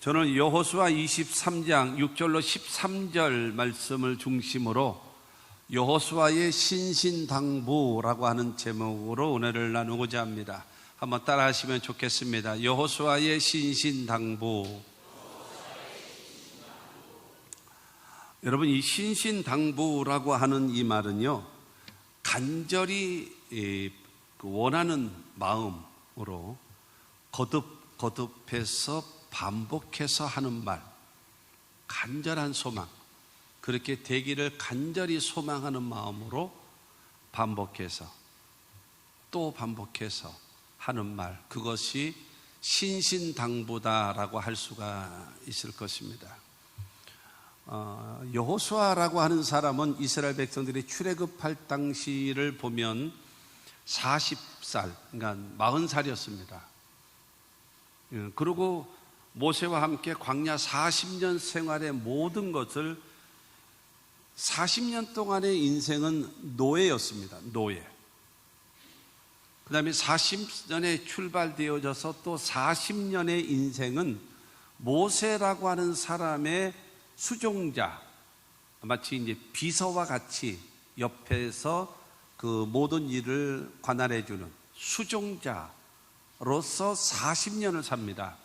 저는 여호수아 23장 6절로 13절 말씀을 중심으로 여호수아의 신신당부라고 하는 제목으로 은혜를 나누고자 합니다. 한번 따라 하시면 좋겠습니다. 여호수아의 신신당부. 여러분, 이 신신당부라고 하는 이 말은요, 간절히 원하는 마음으로 거듭해서 반복해서 하는 말, 간절한 소망, 그렇게 되기를 간절히 소망하는 마음으로 반복해서 또 반복해서 하는 말, 그것이 신신당부다라고 할 수가 있을 것입니다. 여호수아라고 하는 사람은 이스라엘 백성들이 출애굽할 당시를 보면 40살, 그러니까 40살이었습니다. 그리고 모세와 함께 광야 40년 생활의 모든 것을 40년 동안의 인생은 노예였습니다. 노예. 그 다음에 40년에 출발되어져서 또 40년의 인생은 모세라고 하는 사람의 수종자, 마치 이제 비서와 같이 옆에서 그 모든 일을 관할해주는 수종자로서 40년을 삽니다.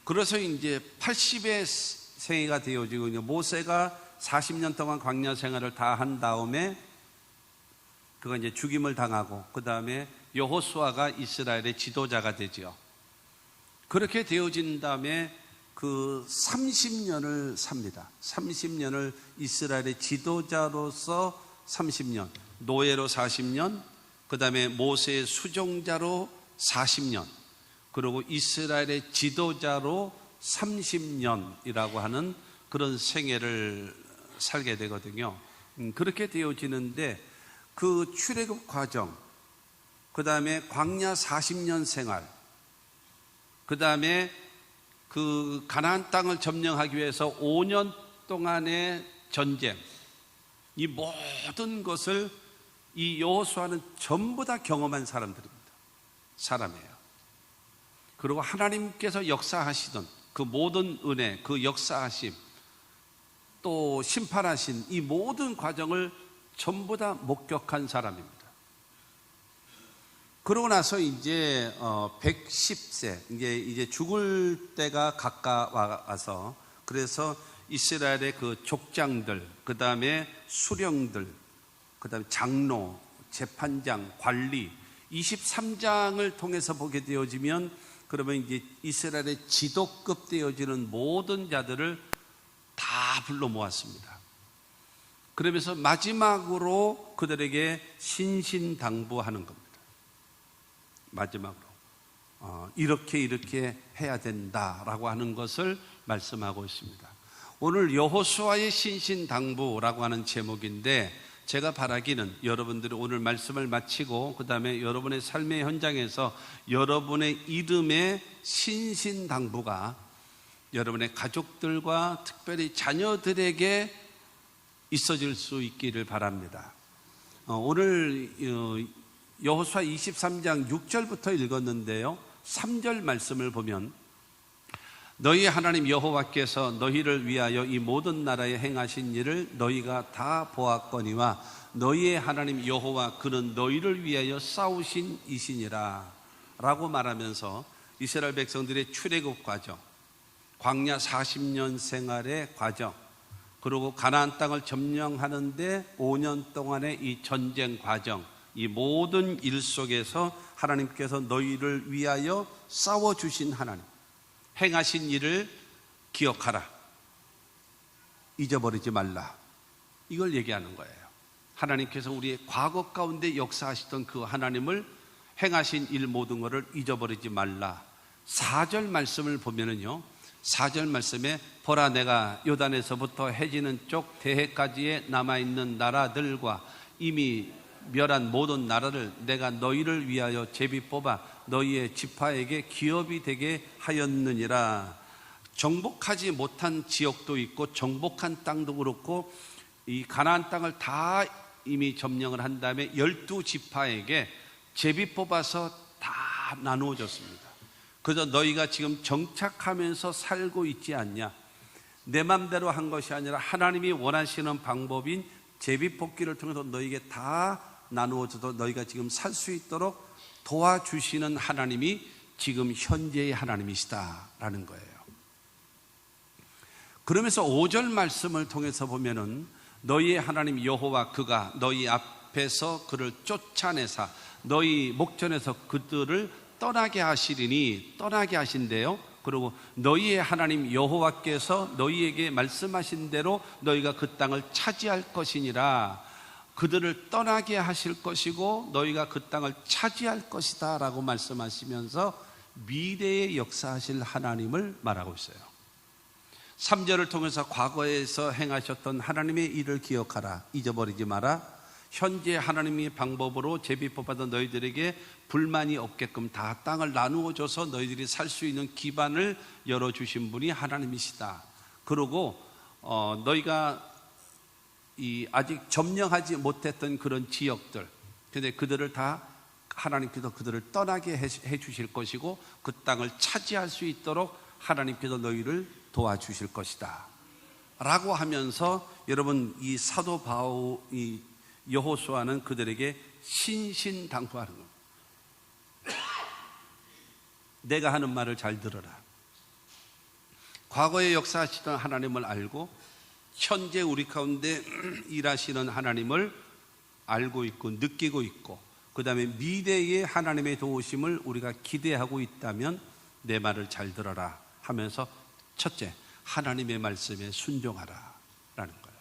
그래서 이제 80의 생애가 되어지고, 모세가 40년 동안 광야 생활을 다 한 다음에 그가 이제 죽임을 당하고, 그 다음에 여호수아가 이스라엘의 지도자가 되죠. 그렇게 되어진 다음에 그 30년을 삽니다. 30년을 이스라엘의 지도자로서 30년, 노예로 40년, 그 다음에 모세의 수종자로 40년, 그리고 이스라엘의 지도자로 30년이라고 하는 그런 생애를 살게 되거든요. 그렇게 되어지는데 그 출애굽 과정, 그 다음에 광야 40년 생활, 그 다음에 그 가나안 땅을 점령하기 위해서 5년 동안의 전쟁, 이 모든 것을 이 여호수아는 전부 다 경험한 사람이에요. 그리고 하나님께서 역사하시던 그 모든 은혜, 그 역사하심, 또 심판하신 이 모든 과정을 전부 다 목격한 사람입니다. 그러고 나서 이제 110세, 이제 죽을 때가 가까워서, 그래서 이스라엘의 그 족장들, 그 다음에 수령들, 그 다음에 장로, 재판장, 관리, 23장을 통해서 보게 되어지면, 그러면 이제 이스라엘의 지도급 되어지는 모든 자들을 다 불러 모았습니다. 그러면서 마지막으로 그들에게 신신당부하는 겁니다. 마지막으로 이렇게 해야 된다라고 하는 것을 말씀하고 있습니다. 오늘 여호수아의 신신당부라고 하는 제목인데, 제가 바라기는 여러분들이 오늘 말씀을 마치고 그 다음에 여러분의 삶의 현장에서 여러분의 이름의 신신당부가 여러분의 가족들과 특별히 자녀들에게 있어질 수 있기를 바랍니다. 오늘 여호수아 23장 6절부터 읽었는데요, 3절 말씀을 보면, 너희 하나님 여호와께서 너희를 위하여 이 모든 나라에 행하신 일을 너희가 다 보았거니와 너희의 하나님 여호와 그는 너희를 위하여 싸우신 이시니라 라고 말하면서 이스라엘 백성들의 출애굽 과정, 광야 40년 생활의 과정, 그리고 가나안 땅을 점령하는데 5년 동안의 이 전쟁 과정, 이 모든 일 속에서 하나님께서 너희를 위하여 싸워주신 하나님, 행하신 일을 기억하라, 잊어버리지 말라, 이걸 얘기하는 거예요. 하나님께서 우리의 과거 가운데 역사하시던 그 하나님을, 행하신 일 모든 것을 잊어버리지 말라. 4절 말씀을 보면은요, 4절 말씀에 보라 내가 요단에서부터 해지는 쪽 대해까지의 남아있는 나라들과 이미 멸한 모든 나라를 내가 너희를 위하여 제비 뽑아 너희의 지파에게 기업이 되게 하였느니라. 정복하지 못한 지역도 있고 정복한 땅도 그렇고, 이 가나안 땅을 다 이미 점령을 한 다음에 12지파에게 제비 뽑아서 다 나누어졌습니다. 그저 너희가 지금 정착하면서 살고 있지 않냐? 내 맘대로 한 것이 아니라 하나님이 원하시는 방법인 제비뽑기를 통해서 너희에게 다 나누어져도 너희가 지금 살 수 있도록 도와주시는 하나님이 지금 현재의 하나님이시다라는 거예요. 그러면서 5절 말씀을 통해서 보면은 너희의 하나님 여호와 그가 너희 앞에서 그를 쫓아내사 너희 목전에서 그들을 떠나게 하시리니, 떠나게 하신대요. 그리고 너희의 하나님 여호와께서 너희에게 말씀하신 대로 너희가 그 땅을 차지할 것이니라. 그들을 떠나게 하실 것이고 너희가 그 땅을 차지할 것이다 라고 말씀하시면서 미래에 역사하실 하나님을 말하고 있어요. 3절을 통해서 과거에서 행하셨던 하나님의 일을 기억하라, 잊어버리지 마라. 현재 하나님의 방법으로 제비뽑아던 너희들에게 불만이 없게끔 다 땅을 나누어 줘서 너희들이 살 수 있는 기반을 열어주신 분이 하나님이시다. 그리고 너희가 아직 점령하지 못했던 그런 지역들, 근데 그들을 다 하나님께서 그들을 떠나게 해 주실 것이고 그 땅을 차지할 수 있도록 하나님께서 너희를 도와주실 것이다 라고 하면서, 여러분, 이 사도 이 여호수아는 그들에게 신신당부하는 겁니다. 내가 하는 말을 잘 들어라. 과거에 역사하시던 하나님을 알고 현재 우리 가운데 일하시는 하나님을 알고 있고 느끼고 있고, 그 다음에 미래의 하나님의 도우심을 우리가 기대하고 있다면 내 말을 잘 들어라 하면서, 첫째, 하나님의 말씀에 순종하라 라는 거예요.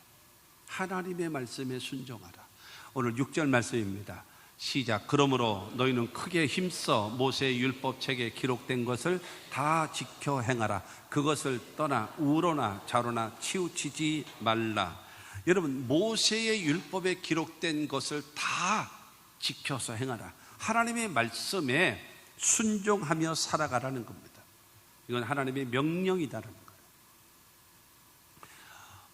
하나님의 말씀에 순종하라. 오늘 6절 말씀입니다. 시작. 그러므로 너희는 크게 힘써 모세의 율법책에 기록된 것을 다 지켜 행하라. 그것을 떠나 우로나 좌로나 치우치지 말라. 여러분, 모세의 율법에 기록된 것을 다 지켜서 행하라. 하나님의 말씀에 순종하며 살아가라는 겁니다. 이건 하나님의 명령이다라는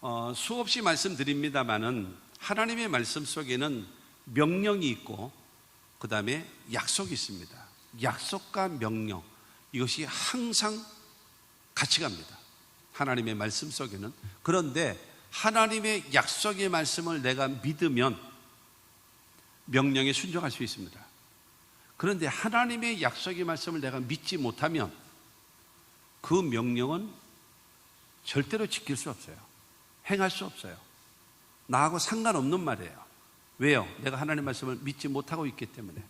거예요. 수없이 말씀드립니다마는 하나님의 말씀 속에는 명령이 있고 그 다음에 약속이 있습니다. 약속과 명령, 이것이 항상 같이 갑니다. 하나님의 말씀 속에는. 그런데 하나님의 약속의 말씀을 내가 믿으면 명령에 순종할 수 있습니다. 그런데 하나님의 약속의 말씀을 내가 믿지 못하면 그 명령은 절대로 지킬 수 없어요. 행할 수 없어요. 나하고 상관없는 말이에요. 왜요? 내가 하나님의 말씀을 믿지 못하고 있기 때문에.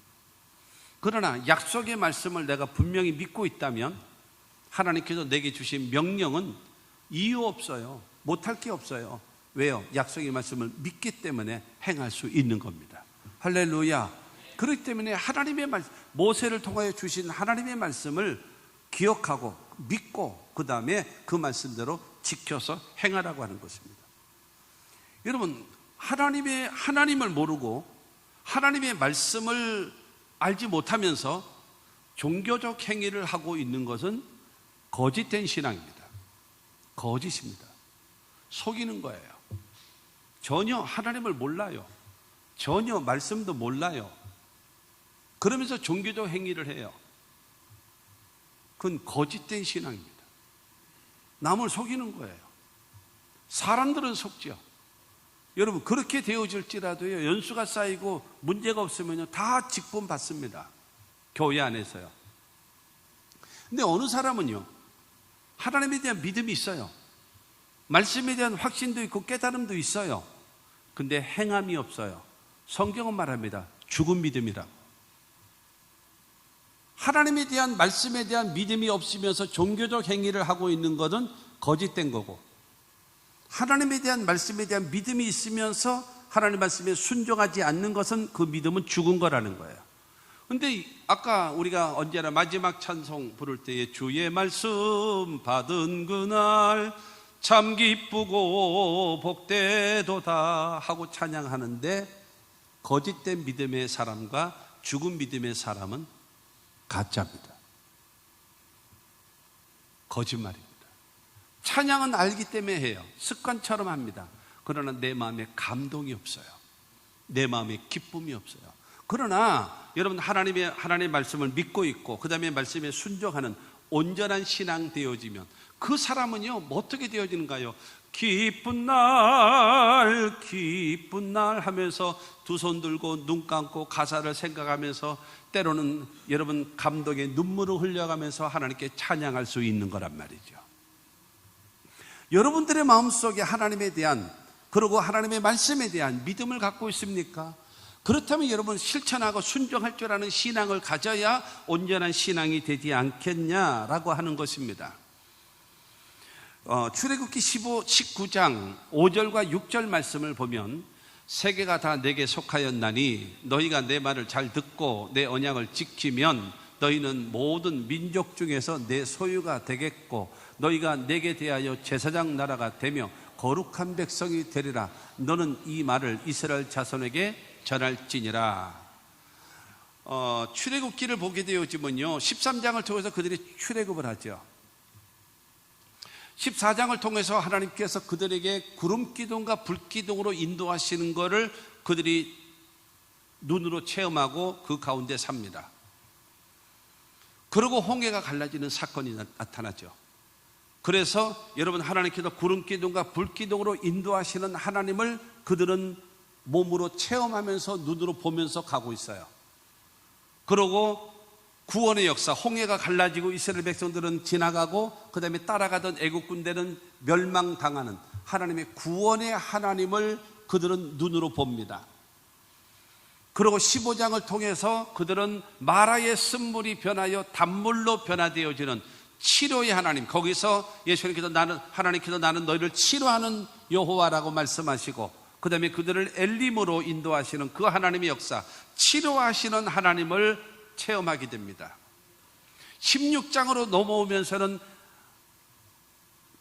그러나 약속의 말씀을 내가 분명히 믿고 있다면 하나님께서 내게 주신 명령은 이유 없어요. 못할 게 없어요. 왜요? 약속의 말씀을 믿기 때문에 행할 수 있는 겁니다. 할렐루야. 그렇기 때문에 하나님의 말씀, 모세를 통하여 주신 하나님의 말씀을 기억하고 믿고 그 다음에 그 말씀대로 지켜서 행하라고 하는 것입니다. 여러분, 하나님을 모르고 하나님의 말씀을 알지 못하면서 종교적 행위를 하고 있는 것은 거짓된 신앙입니다. 거짓입니다. 속이는 거예요. 전혀 하나님을 몰라요. 전혀 말씀도 몰라요. 그러면서 종교적 행위를 해요. 그건 거짓된 신앙입니다. 남을 속이는 거예요. 사람들은 속죠. 여러분, 그렇게 되어질지라도요, 연수가 쌓이고 문제가 없으면요, 다 직분 받습니다. 교회 안에서요. 근데 어느 사람은요, 하나님에 대한 믿음이 있어요. 말씀에 대한 확신도 있고 깨달음도 있어요. 근데 행함이 없어요. 성경은 말합니다. 죽은 믿음이라고. 하나님에 대한 말씀에 대한 믿음이 없으면서 종교적 행위를 하고 있는 것은 거짓된 거고, 하나님에 대한 말씀에 대한 믿음이 있으면서 하나님 말씀에 순종하지 않는 것은 그 믿음은 죽은 거라는 거예요. 근데 아까 우리가 언제나 마지막 찬송 부를 때에 주의 말씀 받은 그날 참 기쁘고 복되도다 하고 찬양하는데, 거짓된 믿음의 사람과 죽은 믿음의 사람은 가짜입니다. 거짓말입니다. 찬양은 알기 때문에 해요. 습관처럼 합니다. 그러나 내 마음에 감동이 없어요. 내 마음에 기쁨이 없어요. 그러나 여러분 하나님의 말씀을 믿고 있고 그 다음에 말씀에 순종하는 온전한 신앙 되어지면 그 사람은요 뭐 어떻게 되어지는가요? 기쁜 날 하면서 두 손 들고 눈 감고 가사를 생각하면서 때로는 여러분 감동의 눈물을 흘려가면서 하나님께 찬양할 수 있는 거란 말이죠. 여러분들의 마음속에 하나님에 대한 그리고 하나님의 말씀에 대한 믿음을 갖고 있습니까? 그렇다면 여러분 실천하고 순종할 줄 아는 신앙을 가져야 온전한 신앙이 되지 않겠냐라고 하는 것입니다. 출애굽기 19장 5절과 6절 말씀을 보면 세계가 다 내게 속하였나니 너희가 내 말을 잘 듣고 내 언약을 지키면 너희는 모든 민족 중에서 내 소유가 되겠고 너희가 내게 대하여 제사장 나라가 되며 거룩한 백성이 되리라. 너는 이 말을 이스라엘 자손에게 전할지니라. 출애굽기를 보게 되어지면요 13장을 통해서 그들이 출애굽을 하죠. 14장을 통해서 하나님께서 그들에게 구름 기둥과 불 기둥으로 인도하시는 것을 그들이 눈으로 체험하고 그 가운데 삽니다. 그리고 홍해가 갈라지는 사건이 나타나죠. 그래서 여러분 하나님께서 구름 기둥과 불 기둥으로 인도하시는 하나님을 그들은 몸으로 체험하면서 눈으로 보면서 가고 있어요. 그리고 구원의 역사, 홍해가 갈라지고 이스라엘 백성들은 지나가고 그 다음에 따라가던 애국 군대는 멸망당하는 하나님의 구원의 하나님을 그들은 눈으로 봅니다. 그리고 15장을 통해서 그들은 마라의 쓴물이 변하여 단물로 변화되어지는 치료의 하나님, 거기서 예수님께서 하나님께서 나는 너희를 치료하는 여호와라고 말씀하시고 그 다음에 그들을 엘림으로 인도하시는 그 하나님의 역사, 치료하시는 하나님을 체험하게 됩니다. 16장으로 넘어오면서는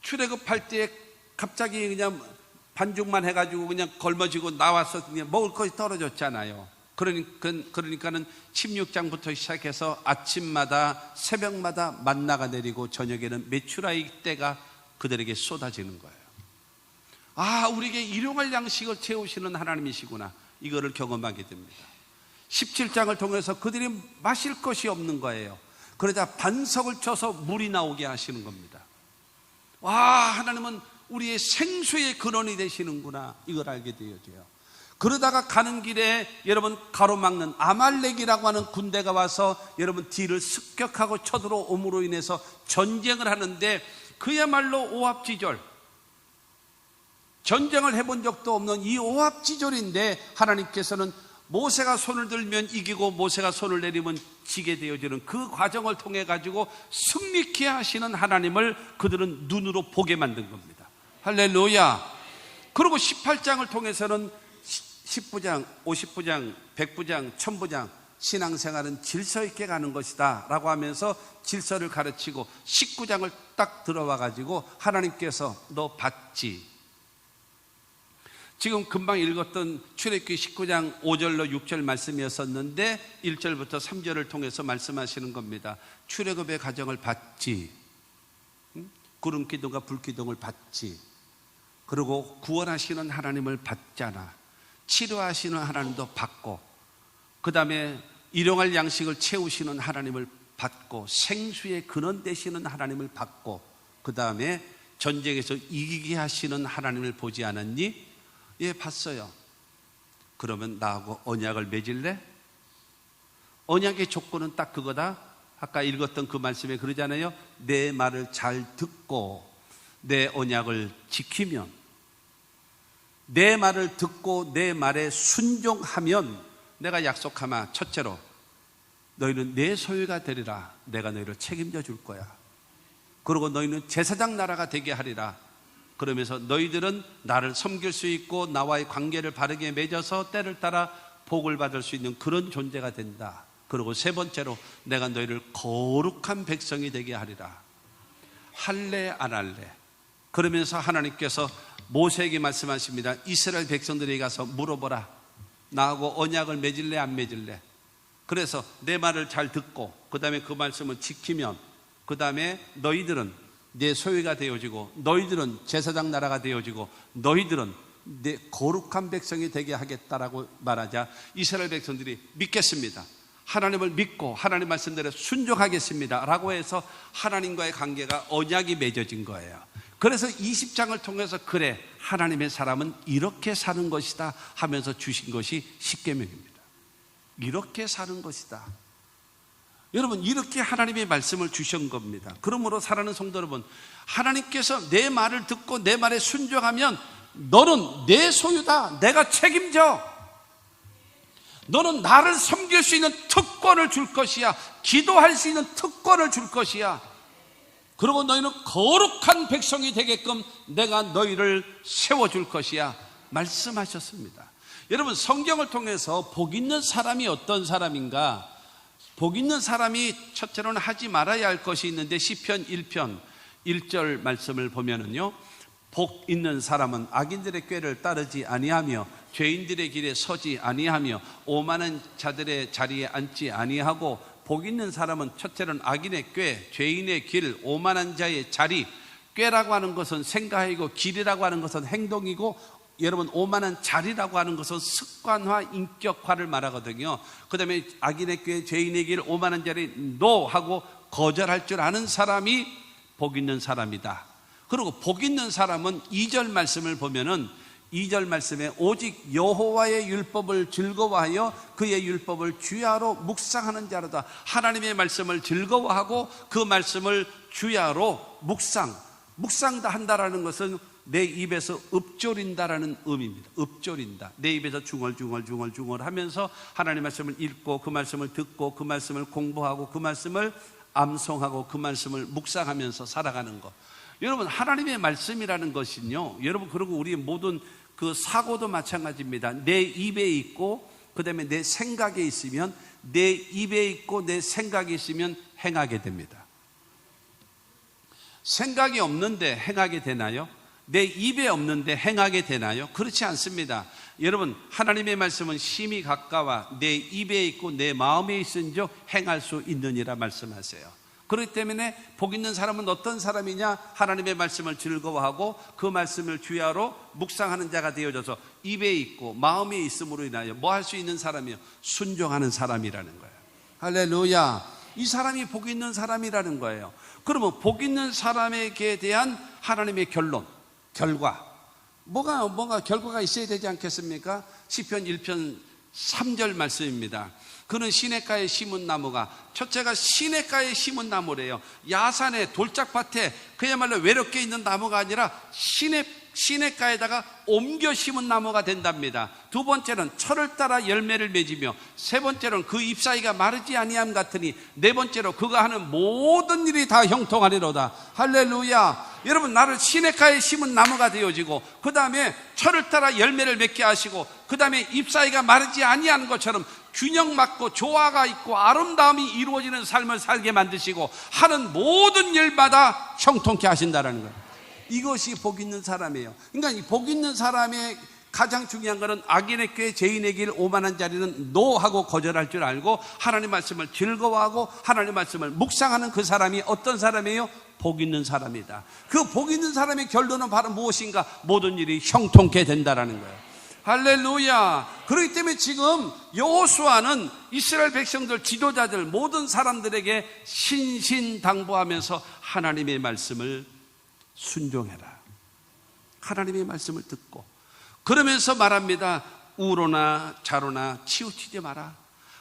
출애굽할 때 갑자기 그냥 반죽만 해가지고 그냥 걸머지고 나와서 그냥 먹을 것이 떨어졌잖아요. 그러니까는 16장부터 시작해서 아침마다 새벽마다 만나가 내리고 저녁에는 메추라기 때가 그들에게 쏟아지는 거예요. 아, 우리에게 일용할 양식을 채우시는 하나님이시구나, 이거를 경험하게 됩니다. 17장을 통해서 그들이 마실 것이 없는 거예요. 그러자 반석을 쳐서 물이 나오게 하시는 겁니다. 와, 하나님은 우리의 생수의 근원이 되시는구나, 이걸 알게 되어져요. 그러다가 가는 길에 여러분 가로막는 아말렉이라고 하는 군대가 와서 여러분 뒤를 습격하고 쳐들어옴으로 인해서 전쟁을 하는데 그야말로 오합지졸, 전쟁을 해본 적도 없는 이 오합지졸인데 하나님께서는 모세가 손을 들면 이기고 모세가 손을 내리면 지게 되어지는 그 과정을 통해 가지고 승리케 하시는 하나님을 그들은 눈으로 보게 만든 겁니다. 할렐루야. 그리고 18장을 통해서는 10부장, 50부장, 100부장, 1000부장 신앙생활은 질서 있게 가는 것이다 라고 하면서 질서를 가르치고 19장을 딱 들어와 가지고 하나님께서 너 봤지? 지금 금방 읽었던 출애굽기 19장 5절로 6절 말씀이었었는데 1절부터 3절을 통해서 말씀하시는 겁니다. 출애굽의 과정을 봤지? 구름 기둥과 불 기둥을 봤지? 그리고 구원하시는 하나님을 봤잖아. 치료하시는 하나님도 봤고, 그 다음에 일용할 양식을 채우시는 하나님을 봤고, 생수의 근원 되시는 하나님을 봤고, 그 다음에 전쟁에서 이기게 하시는 하나님을 보지 않았니? 예, 봤어요. 그러면 나하고 언약을 맺을래? 언약의 조건은 딱 그거다. 아까 읽었던 그 말씀에 그러잖아요. 내 말을 잘 듣고 내 언약을 지키면, 내 말을 듣고 내 말에 순종하면 내가 약속하마, 첫째로 너희는 내 소유가 되리라. 내가 너희를 책임져 줄 거야. 그리고 너희는 제사장 나라가 되게 하리라. 그러면서 너희들은 나를 섬길 수 있고 나와의 관계를 바르게 맺어서 때를 따라 복을 받을 수 있는 그런 존재가 된다. 그리고 세 번째로 내가 너희를 거룩한 백성이 되게 하리라. 할래 안 할래? 그러면서 하나님께서 모세에게 말씀하십니다. 이스라엘 백성들에게 가서 물어보라. 나하고 언약을 맺을래 안 맺을래? 그래서 내 말을 잘 듣고 그 다음에 그 말씀을 지키면 그 다음에 너희들은 내 소유가 되어지고 너희들은 제사장 나라가 되어지고 너희들은 내 거룩한 백성이 되게 하겠다라고 말하자 이스라엘 백성들이 믿겠습니다. 하나님을 믿고 하나님 말씀대로 순종하겠습니다 라고 해서 하나님과의 관계가 언약이 맺어진 거예요. 그래서 20장을 통해서 그래 하나님의 사람은 이렇게 사는 것이다 하면서 주신 것이 십계명입니다. 이렇게 사는 것이다. 여러분, 이렇게 하나님의 말씀을 주신 겁니다. 그러므로 사랑하는 성도 여러분, 하나님께서 내 말을 듣고 내 말에 순종하면 너는 내 소유다. 내가 책임져. 너는 나를 섬길 수 있는 특권을 줄 것이야. 기도할 수 있는 특권을 줄 것이야. 그리고 너희는 거룩한 백성이 되게끔 내가 너희를 세워줄 것이야 말씀하셨습니다. 여러분, 성경을 통해서 복 있는 사람이 어떤 사람인가? 복 있는 사람이 첫째로는 하지 말아야 할 것이 있는데 시편 1편 1절 말씀을 보면은요, 복 있는 사람은 악인들의 꾀를 따르지 아니하며 죄인들의 길에 서지 아니하며 오만한 자들의 자리에 앉지 아니하고, 복 있는 사람은 첫째로는 악인의 꾀, 죄인의 길, 오만한 자의 자리. 꾀라고 하는 것은 생각이고 길이라고 하는 것은 행동이고, 여러분, 오만한 자리라고 하는 것은 습관화, 인격화를 말하거든요. 그 다음에 악인의 꾀, 죄인의 길, 오만한 자리 NO 하고 거절할 줄 아는 사람이 복 있는 사람이다. 그리고 복 있는 사람은 2절 말씀을 보면은 2절 말씀에 오직 여호와의 율법을 즐거워하여 그의 율법을 주야로 묵상하는 자로다. 하나님의 말씀을 즐거워하고 그 말씀을 주야로 묵상다 한다라는 것은 내 입에서 읊조린다라는 의미입니다. 읊조린다. 내 입에서 중얼중얼 하면서 하나님의 말씀을 읽고 그 말씀을 듣고 그 말씀을 공부하고 그 말씀을 암송하고 그 말씀을 묵상하면서 살아가는 것. 여러분, 하나님의 말씀이라는 것은요, 여러분, 그리고 우리 모든 그 사고도 마찬가지입니다. 내 입에 있고 그 다음에 내 생각에 있으면, 내 입에 있고 내 생각에 있으면 행하게 됩니다. 생각이 없는데 행하게 되나요? 내 입에 없는데 행하게 되나요? 그렇지 않습니다. 여러분, 하나님의 말씀은 심히 가까워 내 입에 있고 내 마음에 있은즉 행할 수 있느니라 말씀하세요. 그렇기 때문에 복 있는 사람은 어떤 사람이냐? 하나님의 말씀을 즐거워하고 그 말씀을 주야로 묵상하는 자가 되어져서 입에 있고 마음에 있음으로 인하여 뭐 할 수 있는 사람이요? 순종하는 사람이라는 거예요. 할렐루야. 이 사람이 복 있는 사람이라는 거예요. 그러면 복 있는 사람에게 대한 하나님의 결과, 뭐가 결과가 있어야 되지 않겠습니까? 시편 1편 3절 말씀입니다. 그는 시냇가에 심은 나무가, 첫째가 시냇가에 심은 나무래요. 야산에 돌짝밭에 그야말로 외롭게 있는 나무가 아니라 시냇가에다가 옮겨 심은 나무가 된답니다. 두 번째는 철을 따라 열매를 맺으며, 세 번째로는 그 잎사귀가 마르지 아니함 같으니, 네 번째로 그가 하는 모든 일이 다 형통하리로다. 할렐루야. 여러분, 나를 시냇가에 심은 나무가 되어지고 그 다음에 철을 따라 열매를 맺게 하시고 그 다음에 잎사귀가 마르지 아니하는 것처럼 균형 맞고 조화가 있고 아름다움이 이루어지는 삶을 살게 만드시고 하는 모든 일마다 형통케 하신다는 거예요. 이것이 복 있는 사람이에요. 그러니까 이 복 있는 사람의 가장 중요한 것은 악인의 꾀, 죄인의 길, 오만한 자리는 NO 하고 거절할 줄 알고 하나님 말씀을 즐거워하고 하나님 말씀을 묵상하는 그 사람이 어떤 사람이에요? 복 있는 사람이다. 그 복 있는 사람의 결론은 바로 무엇인가? 모든 일이 형통케 된다라는 거예요. 할렐루야. 그렇기 때문에 지금 여호수아는 이스라엘 백성들, 지도자들, 모든 사람들에게 신신당부하면서 하나님의 말씀을 순종해라. 하나님의 말씀을 듣고 그러면서 말합니다. 우로나 좌로나 치우치지 마라.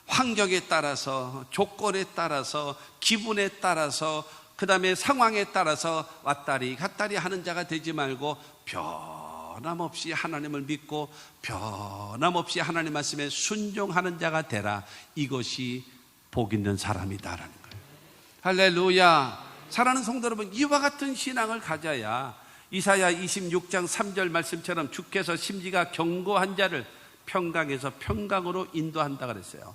환경에 따라서, 조건에 따라서, 기분에 따라서, 그 다음에 상황에 따라서 왔다리 갔다리 하는 자가 되지 말고 변함없이 하나님을 믿고 변함없이 하나님 말씀에 순종하는 자가 되라. 이것이 복 있는 사람이다라는 거예요. 할렐루야. 사랑하는 성도 여러분, 이와 같은 신앙을 가져야 이사야 26장 3절 말씀처럼 주께서 심지가 견고한 자를 평강에서 평강으로 인도한다 그랬어요.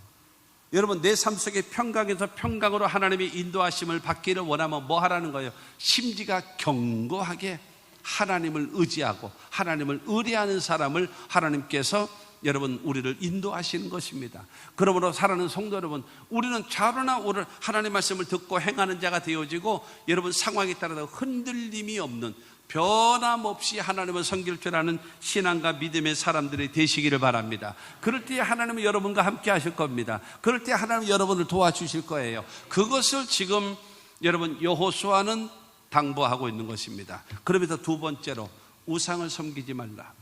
여러분, 내 삶 속에 평강에서 평강으로 하나님의 인도하심을 받기를 원하면 뭐 하라는 거예요? 심지가 견고하게 하나님을 의지하고 하나님을 의뢰하는 사람을 하나님께서 여러분 우리를 인도하시는 것입니다. 그러므로 사랑하는 성도 여러분, 우리는 좌로나 우를 하나님의 말씀을 듣고 행하는 자가 되어지고 여러분 상황에 따라서 흔들림이 없는 변함없이 하나님을 섬길 줄 아는 신앙과 믿음의 사람들이 되시기를 바랍니다. 그럴 때 하나님은 여러분과 함께 하실 겁니다. 그럴 때 하나님은 여러분을 도와주실 거예요. 그것을 지금 여러분 여호수아는 당부하고 있는 것입니다. 그러면서 두 번째로 우상을 섬기지 말라.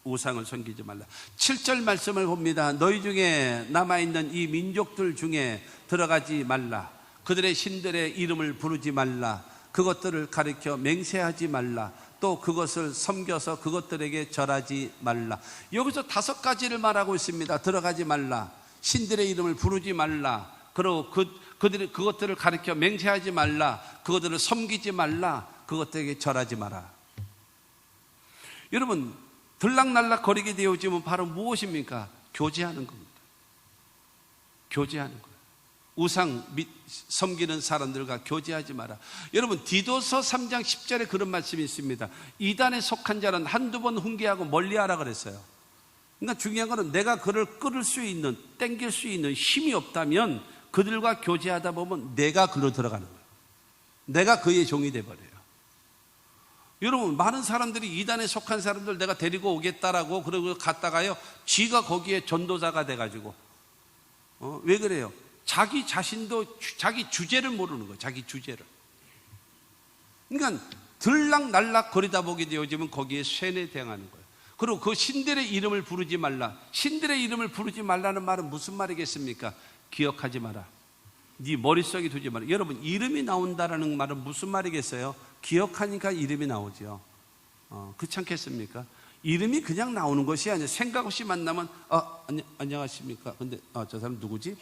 우상을 섬기지 말라. 7절 말씀을 봅니다. 너희 중에 남아있는 이 민족들 중에 들어가지 말라. 그들의 신들의 이름을 부르지 말라. 그것들을 가리켜 맹세하지 말라. 또 그것을 섬겨서 그것들에게 절하지 말라. 여기서 5가지를 말하고 있습니다. 들어가지 말라, 신들의 이름을 부르지 말라, 그리고 그것들을 가리켜 맹세하지 말라, 그것들을 섬기지 말라, 그것들에게 절하지 마라. 여러분, 들락날락 거리게 되어지면 바로 무엇입니까? 교제하는 겁니다. 교제하는 거예요. 우상 섬기는 사람들과 교제하지 마라. 여러분, 디도서 3장 10절에 그런 말씀이 있습니다. 이단에 속한 자는 한두 번 훈계하고 멀리하라 그랬어요. 그러니까 중요한 것은 내가 그를 끌을 수 있는, 땡길 수 있는 힘이 없다면 그들과 교제하다 보면 내가 그로 들어가는 거예요. 내가 그의 종이 돼버려요. 여러분, 많은 사람들이 이단에 속한 사람들 내가 데리고 오겠다라고 그러고 갔다가요, 쥐가 거기에 전도자가 돼가지고 왜 그래요? 자기 자신도 자기 주제를 모르는 거예요. 자기 주제를. 그러니까 들락날락 거리다 보게 되어지면 거기에 쇠뇌당하는 거예요. 그리고 그 신들의 이름을 부르지 말라. 신들의 이름을 부르지 말라는 말은 무슨 말이겠습니까? 기억하지 마라. 네 머릿속에 두지 마라. 여러분, 이름이 나온다라는 말은 무슨 말이겠어요? 기억하니까 이름이 나오죠. 그렇지 않겠습니까? 이름이 그냥 나오는 것이 아니라 생각 없이 만나면 안녕하십니까? 근데 저 사람 누구지?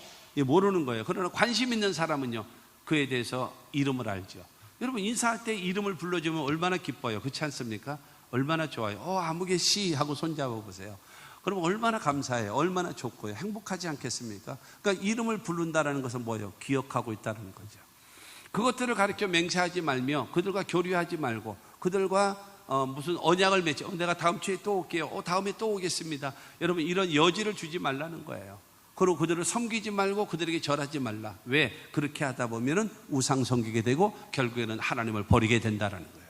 모르는 거예요. 그러나 관심 있는 사람은요, 그에 대해서 이름을 알죠. 여러분, 인사할 때 이름을 불러주면 얼마나 기뻐요. 그렇지 않습니까? 얼마나 좋아요. 아무개 씨 하고 손잡아 보세요. 그럼 얼마나 감사해요. 얼마나 좋고요. 행복하지 않겠습니까? 그러니까 이름을 부른다는 것은 뭐예요? 기억하고 있다는 거죠. 그것들을 가르쳐 맹세하지 말며 그들과 교류하지 말고 그들과 무슨 언약을 맺지. 내가 다음 주에 또 올게요. 다음에 또 오겠습니다. 여러분, 이런 여지를 주지 말라는 거예요. 그리고 그들을 섬기지 말고 그들에게 절하지 말라. 왜? 그렇게 하다 보면은 우상 섬기게 되고 결국에는 하나님을 버리게 된다라는 거예요.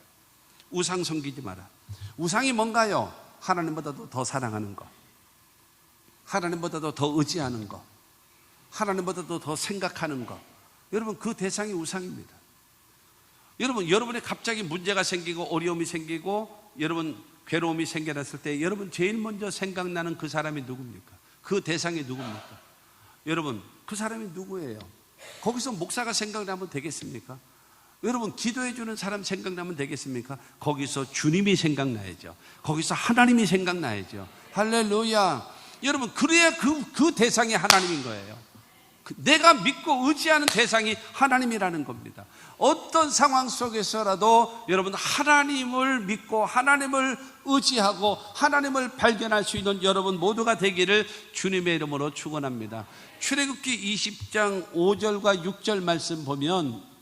우상 섬기지 마라. 우상이 뭔가요? 하나님보다도 더 사랑하는 것, 하나님보다도 더 의지하는 것, 하나님보다도 더 생각하는 것. 여러분, 그 대상이 우상입니다. 여러분, 여러분의 갑자기 문제가 생기고 어려움이 생기고 여러분 괴로움이 생겨났을 때 여러분 제일 먼저 생각나는 그 사람이 누굽니까? 그 대상이 누굽니까? 여러분, 그 사람이 누구예요? 거기서 목사가 생각나면 되겠습니까? 여러분, 기도해 주는 사람 생각나면 되겠습니까? 거기서 주님이 생각나야죠. 거기서 하나님이 생각나야죠. 할렐루야. 여러분, 그래야 그 대상이 하나님인 거예요. 내가 믿고 의지하는 대상이 하나님이라는 겁니다. 어떤 상황 속에서라도 여러분, 하나님을 믿고 하나님을 의지하고 하나님을 발견할 수 있는 여러분 모두가 되기를 주님의 이름으로 축원합니다. 출애굽기 20장 5절과 6절 말씀 보면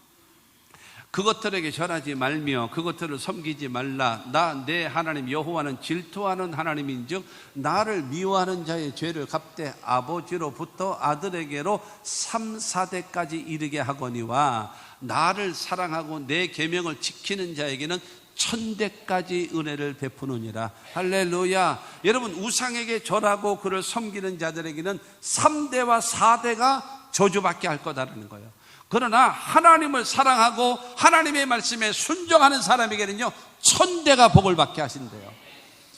그것들에게 절하지 말며 그것들을 섬기지 말라. 나 내 하나님 여호와는 질투하는 하나님인즉 나를 미워하는 자의 죄를 갚되 아버지로부터 아들에게로 3, 4대까지 이르게 하거니와 나를 사랑하고 내 계명을 지키는 자에게는 1000대까지 은혜를 베푸느니라. 할렐루야. 여러분, 우상에게 절하고 그를 섬기는 자들에게는 3대와 4대가 저주받게 할 거다라는 거예요. 그러나 하나님을 사랑하고 하나님의 말씀에 순종하는 사람에게는요 1000대가 복을 받게 하신대요.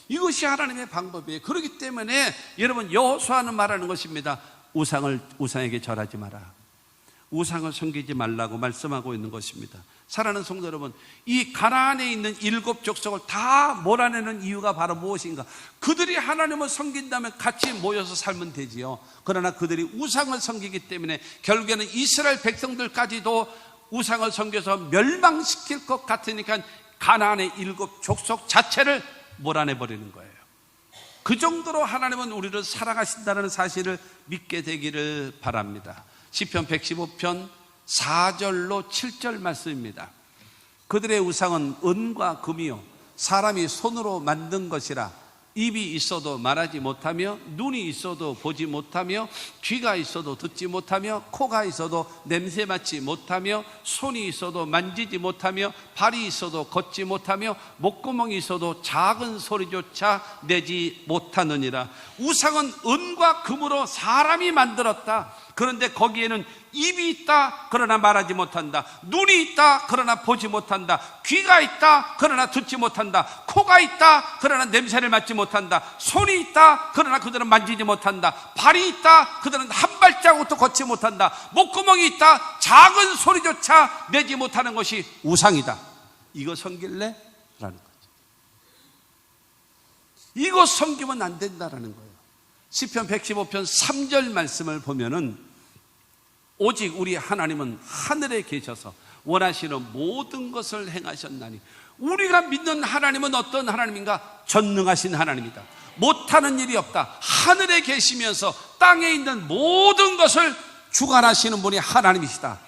이것이 하나님의 방법이에요. 그렇기 때문에 여러분, 여호수아는 말하는 것입니다. 우상에게 절하지 마라. 우상을 섬기지 말라고 말씀하고 있는 것입니다. 사랑하는 성도 여러분, 이 가나안에 있는 7 족속을 다 몰아내는 이유가 바로 무엇인가? 그들이 하나님을 섬긴다면 같이 모여서 살면 되지요. 그러나 그들이 우상을 섬기기 때문에 결국에는 이스라엘 백성들까지도 우상을 섬겨서 멸망시킬 것 같으니까 가나안의 7 족속 자체를 몰아내버리는 거예요. 그 정도로 하나님은 우리를 사랑하신다는 사실을 믿게 되기를 바랍니다. 시편 115편 4절로 7절 말씀입니다. 그들의 우상은 은과 금이요 사람이 손으로 만든 것이라 입이 있어도 말하지 못하며, 눈이 있어도 보지 못하며, 귀가 있어도 듣지 못하며, 코가 있어도 냄새 맡지 못하며, 손이 있어도 만지지 못하며, 발이 있어도 걷지 못하며, 목구멍이 있어도 작은 소리조차 내지 못하느니라. 우상은 은과 금으로 사람이 만들었다. 그런데 거기에는 입이 있다, 그러나 말하지 못한다. 눈이 있다, 그러나 보지 못한다. 귀가 있다, 그러나 듣지 못한다. 코가 있다, 그러나 냄새를 맡지 못한다. 손이 있다, 그러나 그들은 만지지 못한다. 발이 있다, 그들은 한 발자국도 걷지 못한다. 목구멍이 있다, 작은 소리조차 내지 못하는 것이 우상이다. 이거 섬길래? 라는 거죠. 이거 섬기면 안 된다라는 거예요. 시편 115편 3절 말씀을 보면은, 오직 우리 하나님은 하늘에 계셔서 원하시는 모든 것을 행하셨나니. 우리가 믿는 하나님은 어떤 하나님인가? 전능하신 하나님이다. 못하는 일이 없다. 하늘에 계시면서 땅에 있는 모든 것을 주관하시는 분이 하나님이시다.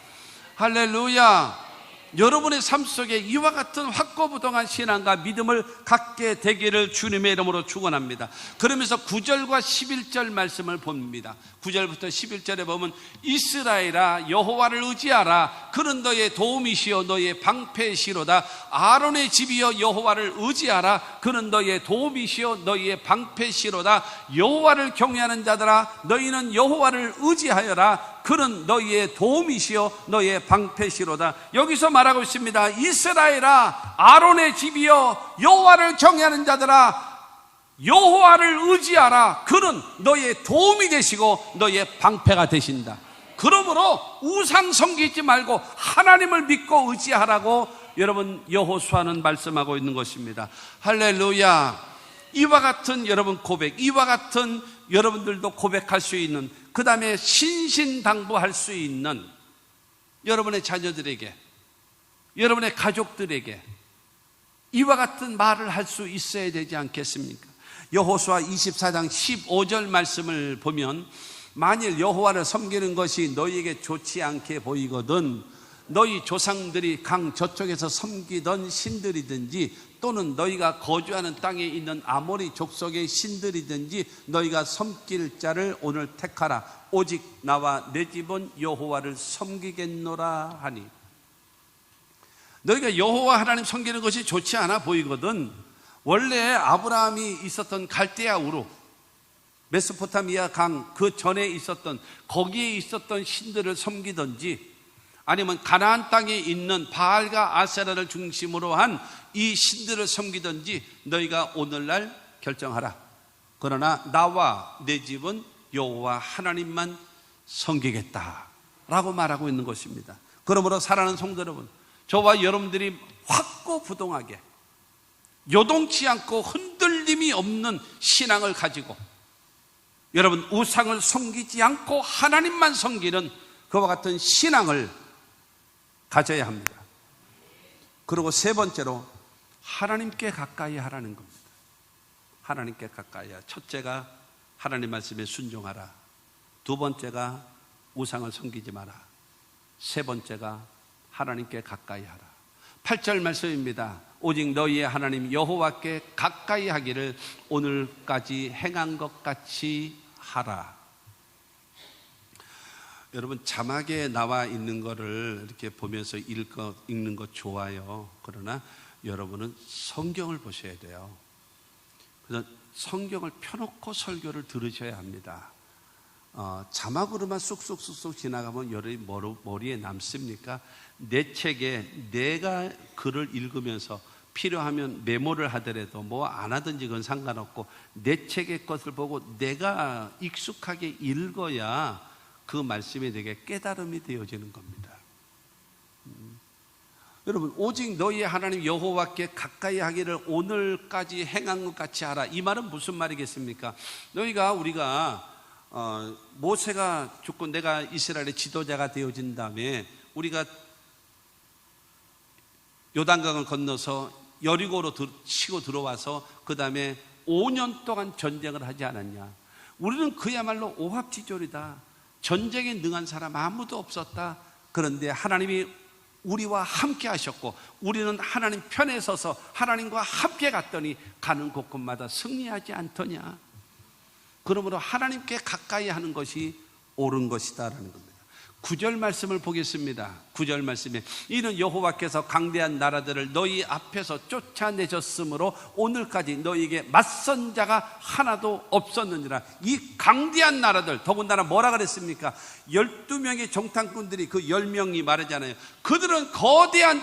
할렐루야. 여러분의 삶 속에 이와 같은 확고부동한 신앙과 믿음을 갖게 되기를 주님의 이름으로 축원합니다. 그러면서 9절과 11절 말씀을 봅니다. 9절부터 11절에 보면, 이스라엘아 여호와를 의지하라. 그는 너의 도움이시요 너의 방패시로다. 아론의 집이여 여호와를 의지하라. 그는 너의 도움이시요 너의 방패시로다. 여호와를 경외하는 자들아 너희는 여호와를 의지하여라. 그는 너희의 도움이시요 너희의 방패시로다. 여기서 말하고 있습니다. 이스라엘아, 아론의 집이여 여호와를 경외하는 자들아 여호와를 의지하라. 그는 너희의 도움이 되시고 너희의 방패가 되신다. 그러므로 우상 섬기지 말고 하나님을 믿고 의지하라고 여러분 여호수아는 말씀하고 있는 것입니다. 할렐루야. 이와 같은 여러분 고백, 이와 같은 여러분들도 고백할 수 있는, 그 다음에 신신당부할 수 있는 여러분의 자녀들에게, 여러분의 가족들에게 이와 같은 말을 할 수 있어야 되지 않겠습니까? 여호수아 24장 15절 말씀을 보면, 만일 여호와를 섬기는 것이 너희에게 좋지 않게 보이거든 너희 조상들이 강 저쪽에서 섬기던 신들이든지 또는 너희가 거주하는 땅에 있는 아모리 족속의 신들이든지 너희가 섬길 자를 오늘 택하라. 오직 나와 내 집은 여호와를 섬기겠노라 하니. 너희가 여호와 하나님 섬기는 것이 좋지 않아 보이거든 원래 아브라함이 있었던 갈대아 우르, 메소포타미아 강 그 전에 있었던 거기에 있었던 신들을 섬기든지 아니면 가나안 땅에 있는 바알과 아세라를 중심으로 한 이 신들을 섬기든지 너희가 오늘날 결정하라. 그러나 나와 내 집은 여호와 하나님만 섬기겠다라고 말하고 있는 것입니다. 그러므로 사랑하는 성도 여러분, 저와 여러분들이 확고부동하게 요동치 않고 흔들림이 없는 신앙을 가지고 여러분 우상을 섬기지 않고 하나님만 섬기는 그와 같은 신앙을 가져야 합니다. 그리고 세 번째로 하나님께 가까이 하라는 겁니다. 하나님께 가까이 하라. 첫째가 하나님 말씀에 순종하라. 두 번째가 우상을 섬기지 마라. 세 번째가 하나님께 가까이 하라. 8절 말씀입니다. 오직 너희의 하나님 여호와께 가까이 하기를 오늘까지 행한 것 같이 하라. 여러분 자막에 나와 있는 거를 이렇게 보면서 읽는 거 좋아요. 그러나 여러분은 성경을 보셔야 돼요. 그래서 성경을 펴놓고 설교를 들으셔야 합니다. 자막으로만 쑥쑥쑥쑥 지나가면 여러분이 머리에 남습니까? 내 책에 내가 글을 읽으면서 필요하면 메모를 하더라도 뭐 안 하든지 그건 상관없고 내 책의 것을 보고 내가 익숙하게 읽어야 그 말씀이 내게 깨달음이 되어지는 겁니다. 여러분 오직 너희의 하나님 여호와께 가까이 하기를 오늘까지 행한 것 같이 하라. 이 말은 무슨 말이겠습니까? 우리가 모세가 죽고 내가 이스라엘의 지도자가 되어진 다음에 우리가 요단강을 건너서 여리고로 치고 들어와서 그 다음에 5년 동안 전쟁을 하지 않았냐. 우리는 그야말로 오합지졸이다. 전쟁에 능한 사람 아무도 없었다. 그런데 하나님이 우리와 함께 하셨고 우리는 하나님 편에 서서 하나님과 함께 갔더니 가는 곳곳마다 승리하지 않더냐. 그러므로 하나님께 가까이 하는 것이 옳은 것이다라는 겁니다. 9절 말씀을 보겠습니다. 9절 말씀에 이는 여호와께서 강대한 나라들을 너희 앞에서 쫓아내셨으므로 오늘까지 너희에게 맞선 자가 하나도 없었느니라. 이 강대한 나라들, 더군다나 뭐라 그랬습니까? 12명의 정탐꾼들이 그 10명이 말하잖아요. 그들은 거대한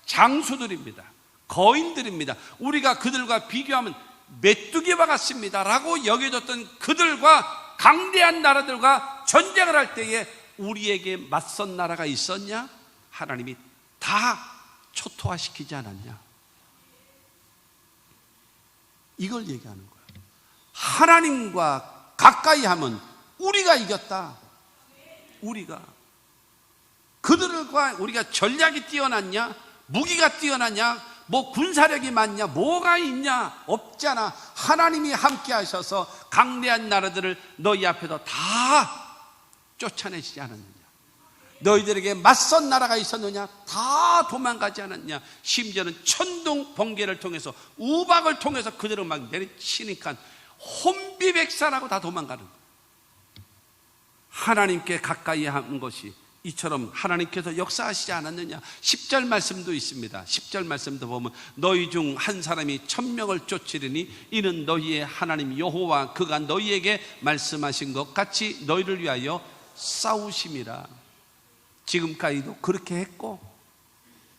장수들입니다. 거인들입니다. 우리가 그들과 비교하면 메뚜기와 같습니다 라고 여겨졌던 그들과 강대한 나라들과 전쟁을 할 때에 우리에게 맞선 나라가 있었냐? 하나님이 다 초토화시키지 않았냐? 이걸 얘기하는 거예요. 하나님과 가까이 하면 우리가 이겼다. 우리가. 그들과 우리가 전략이 뛰어났냐? 무기가 뛰어났냐? 뭐 군사력이 많냐? 뭐가 있냐? 없잖아. 하나님이 함께 하셔서 강대한 나라들을 너희 앞에서 다 쫓아내시지 않았느냐? 너희들에게 맞선 나라가 있었느냐? 다 도망가지 않았냐? 심지어는 천둥 번개를 통해서 우박을 통해서 그들을 막 내리치니까 혼비백산하고 다 도망가는 거예요. 하나님께 가까이 하는 것이 이처럼 하나님께서 역사하시지 않았느냐? 10절 말씀도 있습니다. 10절 말씀도 보면 너희 중 한 사람이 1000명을 쫓으리니 이는 너희의 하나님 여호와 그가 너희에게 말씀하신 것 같이 너희를 위하여 싸우심이라. 지금까지도 그렇게 했고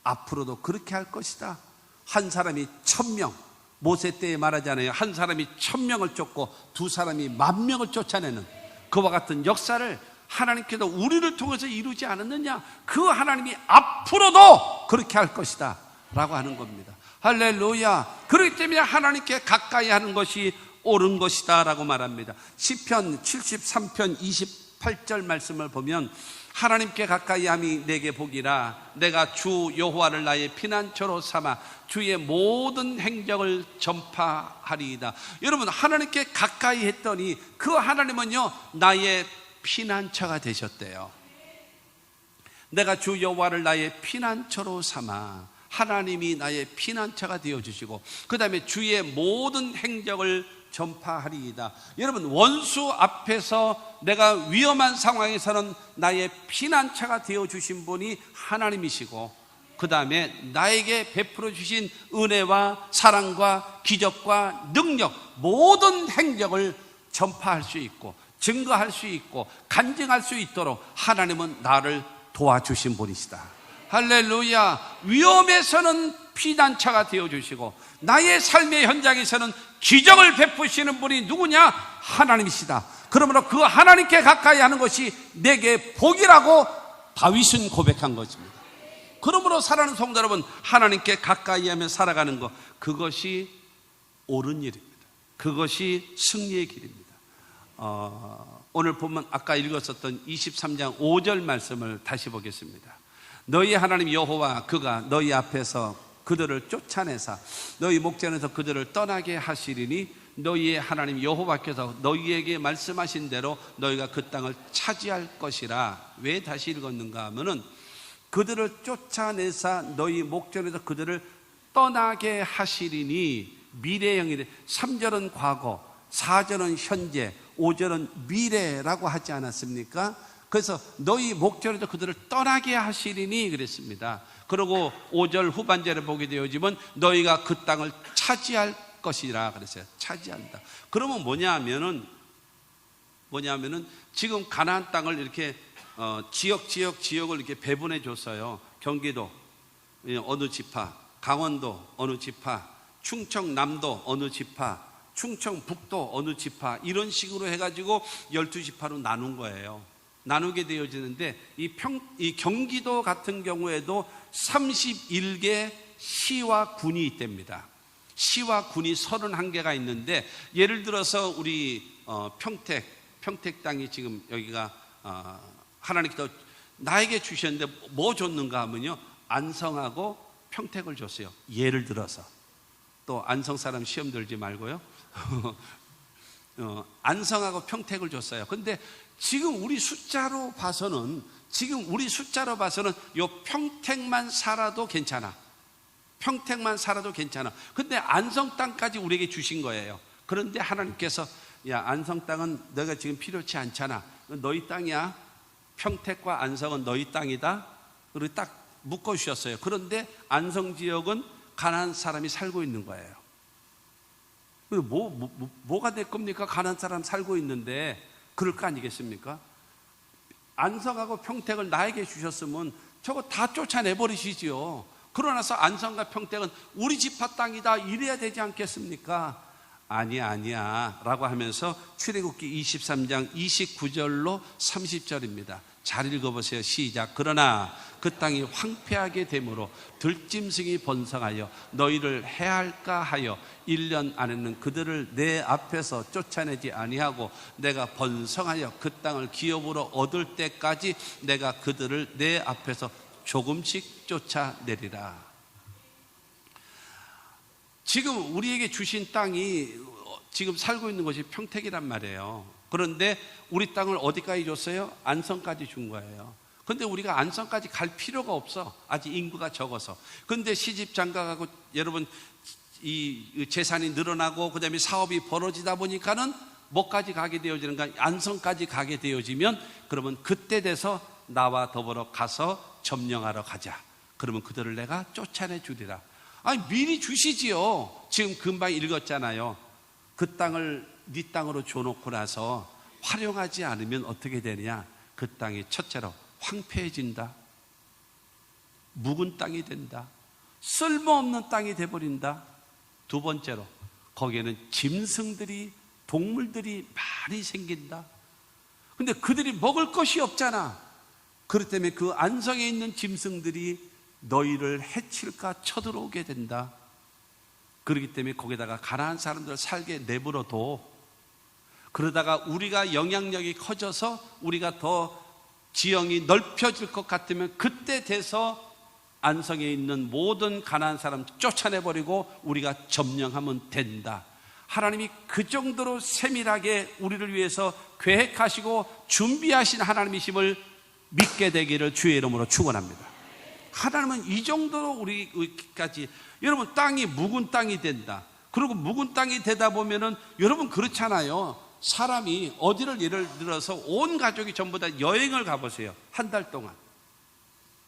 앞으로도 그렇게 할 것이다. 한 사람이 1000명, 모세 때에 말하잖아요. 한 사람이 1000명을 쫓고 두 사람이 10,000명을 쫓아내는 그와 같은 역사를 하나님께서 우리를 통해서 이루지 않았느냐? 그 하나님이 앞으로도 그렇게 할 것이다 라고 하는 겁니다. 할렐루야. 그렇기 때문에 하나님께 가까이 하는 것이 옳은 것이다 라고 말합니다. 시편 73편 28절 말씀을 보면 하나님께 가까이 함이 내게 복이라. 내가 주 여호와를 나의 피난처로 삼아 주의 모든 행적을 전파하리이다. 여러분, 하나님께 가까이 했더니 그 하나님은요 나의 피난처가 되셨대요. 내가 주 여호와를 나의 피난처로 삼아, 하나님이 나의 피난처가 되어주시고 그 다음에 주의 모든 행적을 전파하리이다. 여러분, 원수 앞에서 내가 위험한 상황에서는 나의 피난처가 되어주신 분이 하나님이시고 그 다음에 나에게 베풀어 주신 은혜와 사랑과 기적과 능력, 모든 행적을 전파할 수 있고 증거할 수 있고 간증할 수 있도록 하나님은 나를 도와주신 분이시다. 할렐루야. 위험에서는 피난처가 되어주시고 나의 삶의 현장에서는 기적을 베푸시는 분이 누구냐? 하나님이시다. 그러므로 그 하나님께 가까이 하는 것이 내게 복이라고 다윗은 고백한 것입니다. 그러므로 사랑하는 성도 여러분, 하나님께 가까이 하며 살아가는 것, 그것이 옳은 일입니다. 그것이 승리의 길입니다. 오늘 보면 아까 읽었었던 23장 5절 말씀을 다시 보겠습니다. 너희 하나님 여호와 그가 너희 앞에서 그들을 쫓아내사 너희 목전에서 그들을 떠나게 하시리니 너희의 하나님 여호와께서 너희에게 말씀하신 대로 너희가 그 땅을 차지할 것이라. 왜 다시 읽었는가 하면은 그들을 쫓아내사 너희 목전에서 그들을 떠나게 하시리니 미래형이래. 3절은 과거, 4절은 현재, 5절은 미래라고 하지 않았습니까? 그래서 너희 목전에서 그들을 떠나게 하시리니 그랬습니다. 그리고 5절 후반절에 보게 되어지면 너희가 그 땅을 차지할 것이라 그랬어요. 차지한다. 그러면 뭐냐면은 지금 가나안 땅을 이렇게 지역을 이렇게 배분해 줬어요. 경기도 어느 지파, 강원도 어느 지파, 충청남도 어느 지파, 충청북도 어느 지파, 이런 식으로 해가지고 12지파로 나눈 거예요. 나누게 되어지는데 이 경기도 같은 경우에도 31개 시와 군이 있답니다. 시와 군이 31개가 있는데 예를 들어서 우리 평택 땅이 지금 여기가 하나님께서 나에게 주셨는데 뭐 줬는가 하면요, 안성하고 평택을 줬어요. 예를 들어서. 또 안성 사람 시험 들지 말고요. 안성하고 평택을 줬어요. 근데 지금 우리 숫자로 봐서는 지금 우리 숫자로 봐서는 요 평택만 살아도 괜찮아. 평택만 살아도 괜찮아. 근데 안성 땅까지 우리에게 주신 거예요. 그런데 하나님께서 야, 안성 땅은 너가 지금 필요치 않잖아. 너희 땅이야. 평택과 안성은 너희 땅이다. 그리고 딱 묶어 주셨어요. 그런데 안성 지역은 가난한 사람이 살고 있는 거예요. 뭐가 될 겁니까? 가난한 사람 살고 있는데 그럴 거 아니겠습니까? 안성하고 평택을 나에게 주셨으면 저거 다 쫓아내버리시지요. 그러나서 안성과 평택은 우리 지파 땅이다 이래야 되지 않겠습니까? 아니야 라고 하면서 출애굽기 23장 29절로 30절입니다. 잘 읽어보세요. 시작. 그러나 그 땅이 황폐하게 되므로 들짐승이 번성하여 너희를 해할까 하여 1년 안에는 그들을 내 앞에서 쫓아내지 아니하고 내가 번성하여 그 땅을 기업으로 얻을 때까지 내가 그들을 내 앞에서 조금씩 쫓아내리라. 지금 우리에게 주신 땅이 지금 살고 있는 것이 평택이란 말이에요. 그런데 우리 땅을 어디까지 줬어요? 안성까지 준 거예요. 근데 우리가 안성까지 갈 필요가 없어. 아직 인구가 적어서. 근데 시집 장가가고 여러분 이 재산이 늘어나고 그다음에 사업이 벌어지다 보니까는 뭐까지 가게 되어지는가? 안성까지 가게 되어지면 그러면 그때 돼서 나와 더불어 가서 점령하러 가자. 그러면 그들을 내가 쫓아내 주리라. 아니 미리 주시지요. 지금 금방 읽었잖아요. 그 땅을 네 땅으로 줘놓고 나서 활용하지 않으면 어떻게 되느냐? 그 땅이 첫째로 황폐해진다. 묵은 땅이 된다. 쓸모없는 땅이 돼버린다. 두 번째로 거기에는 짐승들이 동물들이 많이 생긴다. 근데 그들이 먹을 것이 없잖아. 그렇기 때문에 그 안성에 있는 짐승들이 너희를 해칠까 쳐들어오게 된다. 그렇기 때문에 거기다가 가난한 사람들 살게 내버려둬. 그러다가 우리가 영향력이 커져서 우리가 더 지형이 넓혀질 것 같으면 그때 돼서 안성에 있는 모든 가난한 사람 쫓아내버리고 우리가 점령하면 된다. 하나님이 그 정도로 세밀하게 우리를 위해서 계획하시고 준비하신 하나님이심을 믿게 되기를 주의 이름으로 축원합니다. 하나님은 이 정도로 우리까지, 여러분 땅이 묵은 땅이 된다. 그리고 묵은 땅이 되다 보면은 여러분 그렇잖아요. 사람이 어디를 예를 들어서 온 가족이 전부 다 여행을 가보세요. 한 달 동안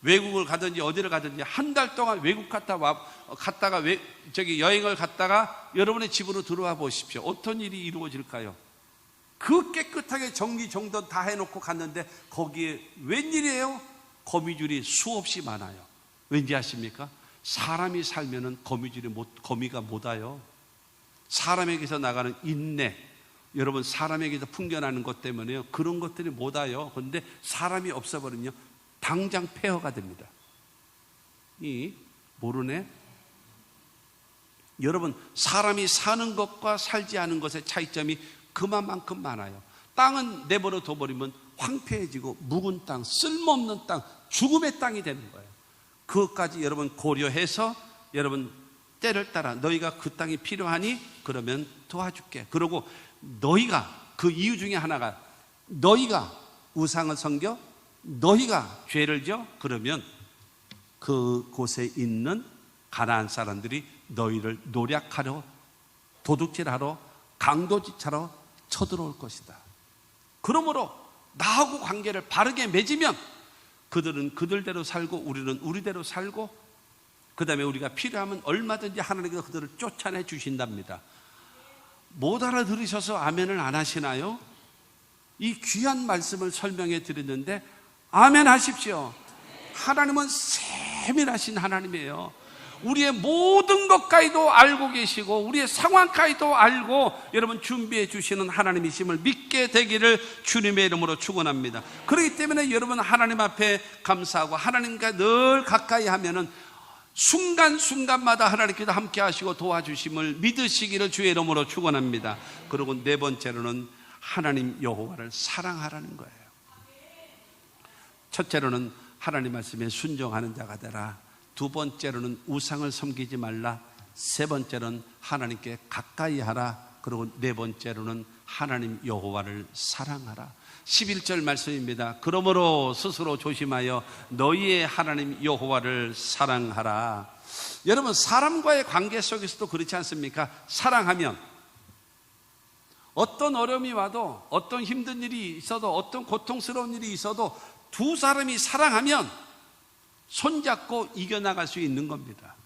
외국을 가든지 어디를 가든지 한 달 동안 외국 갔다가 여행을 갔다가 여러분의 집으로 들어와 보십시오. 어떤 일이 이루어질까요? 그 깨끗하게 정리정돈 다 해놓고 갔는데 거기에 웬일이에요? 거미줄이 수없이 많아요. 왠지 아십니까? 사람이 살면은 거미가 못 와요. 사람에게서 나가는 인내, 여러분 사람에게서 풍겨나는 것 때문에요. 그런 것들이 못 와요. 그런데 사람이 없어버리면 당장 폐허가 됩니다. 모르네? 여러분 사람이 사는 것과 살지 않은 것의 차이점이 그만큼 많아요. 땅은 내버려 둬버리면 황폐해지고 묵은 땅, 쓸모없는 땅, 죽음의 땅이 되는 거예요. 그것까지 여러분 고려해서 여러분 때를 따라 너희가 그 땅이 필요하니 그러면 도와줄게. 그리고 너희가 그 이유 중에 하나가 너희가 우상을 섬겨 너희가 죄를 지어 그러면 그곳에 있는 가난한 사람들이 너희를 노략하러 도둑질하러 강도질하러 쳐들어올 것이다. 그러므로 나하고 관계를 바르게 맺으면 그들은 그들대로 살고 우리는 우리대로 살고 그 다음에 우리가 필요하면 얼마든지 하나님께서 그들을 쫓아내 주신답니다. 못 알아들으셔서 아멘을 안 하시나요? 이 귀한 말씀을 설명해 드렸는데 아멘 하십시오. 하나님은 세밀하신 하나님이에요. 우리의 모든 것까지도 알고 계시고 우리의 상황까지도 알고 여러분 준비해 주시는 하나님이심을 믿게 되기를 주님의 이름으로 축원합니다. 그렇기 때문에 여러분 하나님 앞에 감사하고 하나님과 늘 가까이 하면은 순간순간마다 하나님께서 함께 하시고 도와주심을 믿으시기를 주의 이름으로 축원합니다. 그리고 네 번째로는 하나님 여호와를 사랑하라는 거예요. 첫째로는 하나님 말씀에 순종하는 자가 되라. 두 번째로는 우상을 섬기지 말라. 세 번째로는 하나님께 가까이 하라. 그리고 네 번째로는 하나님 여호와를 사랑하라. 11절 말씀입니다. 그러므로 스스로 조심하여 너희의 하나님 여호와를 사랑하라. 여러분, 사람과의 관계 속에서도 그렇지 않습니까? 사랑하면 어떤 어려움이 와도, 어떤 힘든 일이 있어도, 어떤 고통스러운 일이 있어도 두 사람이 사랑하면 손잡고 이겨나갈 수 있는 겁니다.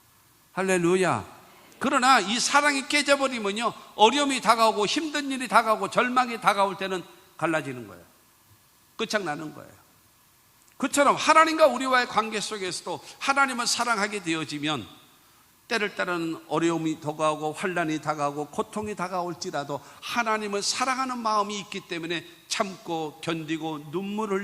할렐루야. 그러나 이 사랑이 깨져버리면요, 어려움이 다가오고 힘든 일이 다가오고 절망이 다가올 때는 갈라지는 거예요. 끝장나는 거예요. 그처럼 하나님과 우리와의 관계 속에서도 하나님을 사랑하게 되어지면 때를 따르는 어려움이 다가오고 환난이 다가오고 고통이 다가올지라도 하나님을 사랑하는 마음이 있기 때문에 참고 견디고 눈물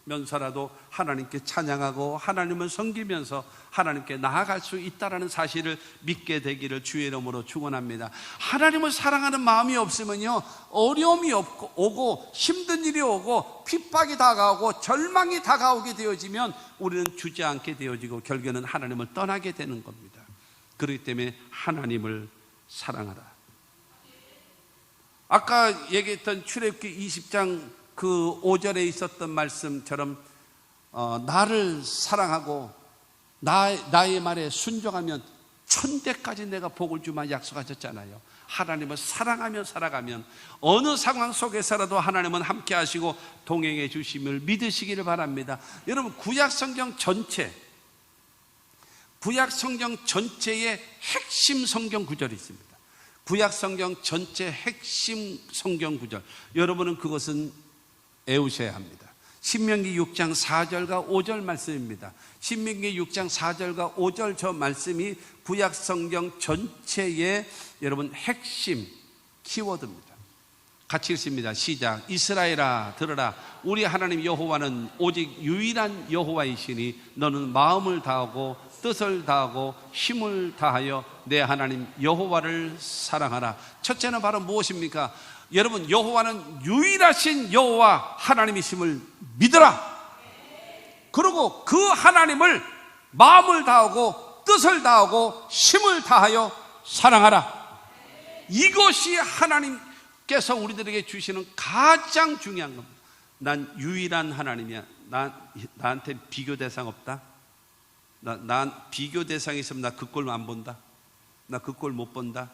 흘리면서라도 하나님께 찬양하고 하나님을 섬기면서 하나님께 나아갈 수 있다는 사실을 믿게 되기를 주의 이름으로 축원합니다. 하나님을 사랑하는 마음이 없으면요, 어려움이 오고 힘든 일이 오고 핍박이 다가오고 절망이 다가오게 되어지면 우리는 주저앉게 되어지고 결국에는 하나님을 떠나게 되는 겁니다. 그렇기 때문에 하나님을 사랑하라. 아까 얘기했던 출애굽기 20장 그 5절에 있었던 말씀처럼 나를 사랑하고 나의 말에 순종하면 천대까지 내가 복을 주마 약속하셨잖아요. 하나님을 사랑하며 살아가면 어느 상황 속에서라도 하나님은 함께 하시고 동행해 주심을 믿으시기를 바랍니다. 여러분, 구약 성경 전체의 핵심 성경 구절이 있습니다. 구약 성경 전체 핵심 성경 구절, 여러분은 그것은 외우셔야 합니다. 신명기 6장 4절과 5절 말씀입니다. 신명기 6장 4절과 5절 저 말씀이 구약 성경 전체의 여러분 핵심 키워드입니다. 같이 읽습니다. 시작. 이스라엘아 들으라. 우리 하나님 여호와는 오직 유일한 여호와이시니 너는 마음을 다하고 뜻을 다하고 힘을 다하여 내 하나님 여호와를 사랑하라. 첫째는 바로 무엇입니까? 여러분, 여호와는 유일하신 여호와 하나님이심을 믿어라. 그리고 그 하나님을 마음을 다하고 뜻을 다하고 힘을 다하여 사랑하라. 이것이 하나님께서 우리들에게 주시는 가장 중요한 겁니다. 난 유일한 하나님이야. 나한테 비교 대상 없다. 난 비교 대상이 있으면 나 그 꼴 안 본다. 나 그 꼴 못 본다.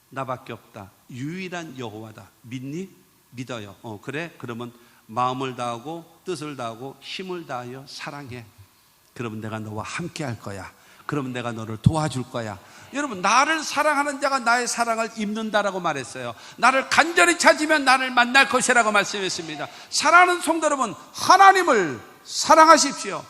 나밖에 없다. 유일한 여호와다. 믿니? 믿어요. 그래? 그러면 마음을 다하고 뜻을 다하고 힘을 다하여 사랑해. 그러면 내가 너와 함께 할 거야. 그러면 내가 너를 도와줄 거야. 여러분, 나를 사랑하는 자가 나의 사랑을 입는다라고 말했어요. 나를 간절히 찾으면 나를 만날 것이라고 말씀했습니다. 사랑하는 성도 여러분, 하나님을 사랑하십시오.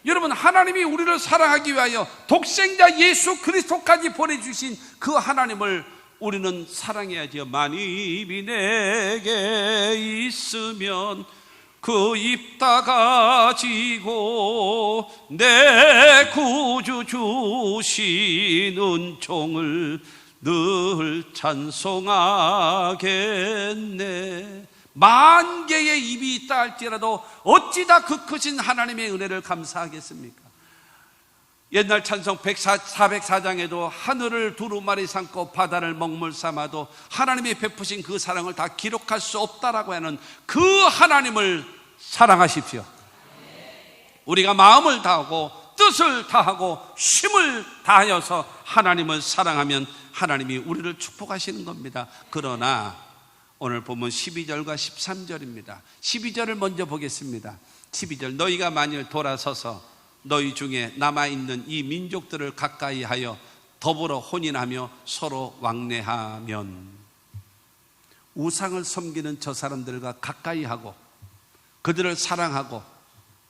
여러분, 하나님이 우리를 사랑하기 위하여 독생자 예수 그리스도까지 보내주신 그 하나님을 우리는 사랑해야지요. 만입이 내게 있으면 그 입 다 가지고 내 구주 주신 은총을 늘 찬송하겠네. 만 개의 입이 있다 할지라도 어찌 다 그 크신 하나님의 은혜를 감사하겠습니까? 옛날 찬송 404장에도 하늘을 두루마리 삼고 바다를 먹물 삼아도 하나님이 베푸신 그 사랑을 다 기록할 수 없다라고 하는 그 하나님을 사랑하십시오. 우리가 마음을 다하고 뜻을 다하고 힘을 다하여서 하나님을 사랑하면 하나님이 우리를 축복하시는 겁니다. 그러나 오늘 보면 12절과 13절입니다. 12절을 먼저 보겠습니다. 12절. 너희가 만일 돌아서서 너희 중에 남아있는 이 민족들을 가까이 하여 더불어 혼인하며 서로 왕래하면, 우상을 섬기는 저 사람들과 가까이 하고 그들을 사랑하고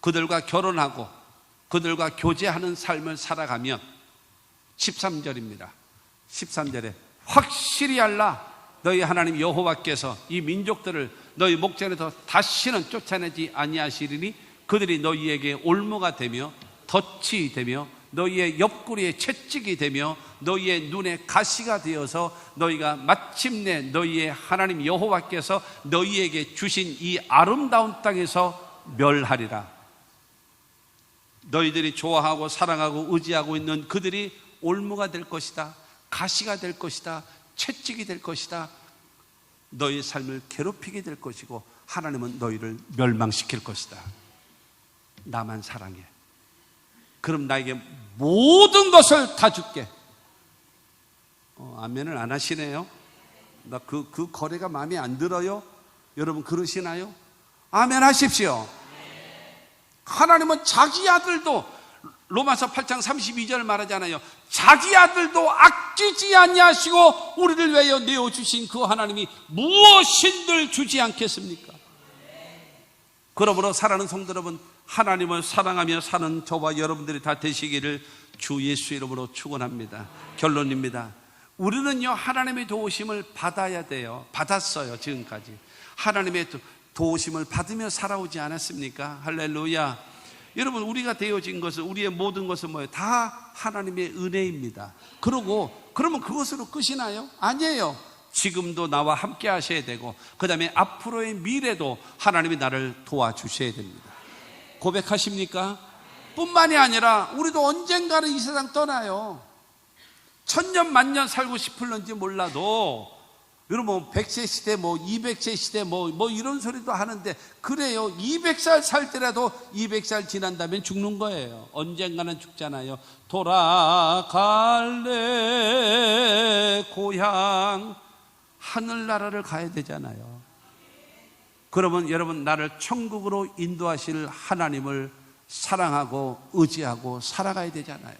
그들과 결혼하고 그들과 교제하는 삶을 살아가면, 13절입니다. 13절에 확실히 알라. 너희 하나님 여호와께서 이 민족들을 너희 목전에서 다시는 쫓아내지 아니하시리니 그들이 너희에게 올무가 되며 덫이 되며 너희의 옆구리에 채찍이 되며 너희의 눈에 가시가 되어서 너희가 마침내 너희의 하나님 여호와께서 너희에게 주신 이 아름다운 땅에서 멸하리라. 너희들이 좋아하고 사랑하고 의지하고 있는 그들이 올무가 될 것이다. 가시가 될 것이다. 채찍이 될 것이다. 너의 삶을 괴롭히게 될 것이고 하나님은 너희를 멸망시킬 것이다. 나만 사랑해. 그럼 나에게 모든 것을 다 줄게. 아멘을 안 하시네요. 나 그 거래가 마음에 안 들어요. 여러분 그러시나요? 아멘 하십시오. 하나님은 자기 아들도 로마서 8장 32절 말하잖아요. 자기 아들도 아끼지 아니하시고 우리를 위하여 내어주신 그 하나님이 무엇인들 주지 않겠습니까? 그러므로 사랑하는 성도 여러분, 하나님을 사랑하며 사는 저와 여러분들이 다 되시기를 주 예수 이름으로 축원합니다. 결론입니다. 우리는요 하나님의 도우심을 받아야 돼요. 받았어요. 지금까지 하나님의 도우심을 받으며 살아오지 않았습니까? 할렐루야. 여러분 우리가 되어진 것은, 우리의 모든 것은 뭐예요? 다 하나님의 은혜입니다. 그러면 그것으로 끝이 나요? 아니에요. 지금도 나와 함께 하셔야 되고 그 다음에 앞으로의 미래도 하나님이 나를 도와주셔야 됩니다. 고백하십니까? 뿐만이 아니라 우리도 언젠가는 이 세상 떠나요. 천년 만년 살고 싶을런지 몰라도 여러분 100세 시대 200세 시대 이런 소리도 하는데 그래요. 200살 살 때라도 200살 지난다면 죽는 거예요. 언젠가는 죽잖아요. 돌아갈래 고향 하늘나라를 가야 되잖아요. 그러면 여러분 나를 천국으로 인도하실 하나님을 사랑하고 의지하고 살아가야 되잖아요.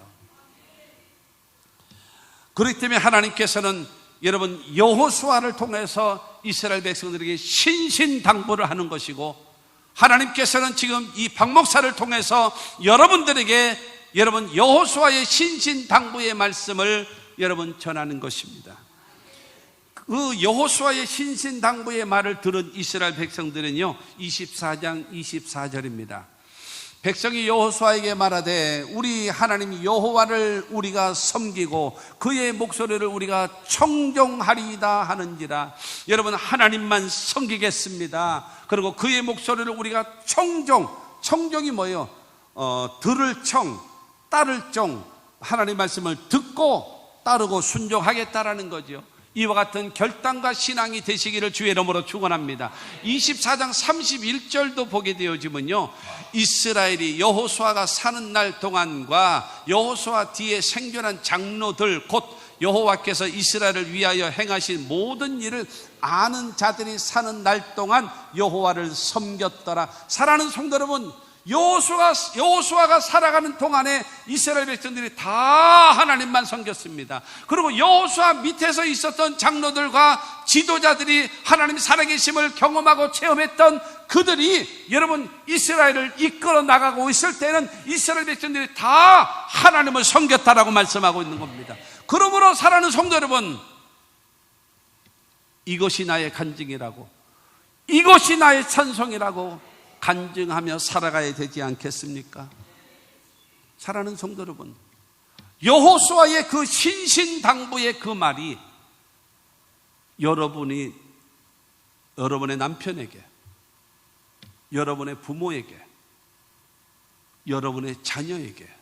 그렇기 때문에 하나님께서는 여러분 여호수아를 통해서 이스라엘 백성들에게 신신당부를 하는 것이고 하나님께서는 지금 이 박 목사를 통해서 여러분들에게 여러분 여호수아의 신신당부의 말씀을 여러분 전하는 것입니다. 그 여호수아의 신신당부의 말을 들은 이스라엘 백성들은요 24장 24절입니다. 백성이 여호수아에게 말하되 우리 하나님 여호와를 우리가 섬기고 그의 목소리를 우리가 청종하리이다 하는지라. 여러분 하나님만 섬기겠습니다. 그리고 그의 목소리를 우리가 청종이 뭐예요? 들을 청, 따를 정, 하나님 말씀을 듣고 따르고 순종하겠다라는 거죠. 이와 같은 결단과 신앙이 되시기를 주의 이름으로 축원합니다. 24장 31절도 보게 되어지면요 이스라엘이 여호수아가 사는 날 동안과 여호수아 뒤에 생존한 장로들 곧 여호와께서 이스라엘을 위하여 행하신 모든 일을 아는 자들이 사는 날 동안 여호와를 섬겼더라. 사랑하는 성도 여러분, 여호수아가 살아가는 동안에 이스라엘 백성들이 다 하나님만 섬겼습니다. 그리고 여호수아 밑에서 있었던 장로들과 지도자들이 하나님 살아계심을 경험하고 체험했던 그들이 여러분 이스라엘을 이끌어 나가고 있을 때는 이스라엘 백성들이 다 하나님을 섬겼다라고 말씀하고 있는 겁니다. 그러므로 사랑하는 성도 여러분, 이것이 나의 간증이라고, 이것이 나의 찬송이라고 간증하며 살아가야 되지 않겠습니까? 사랑하는 성도 여러분, 여호수아의 그 신신당부의 그 말이 여러분의 남편에게, 여러분의 부모에게, 여러분의 자녀에게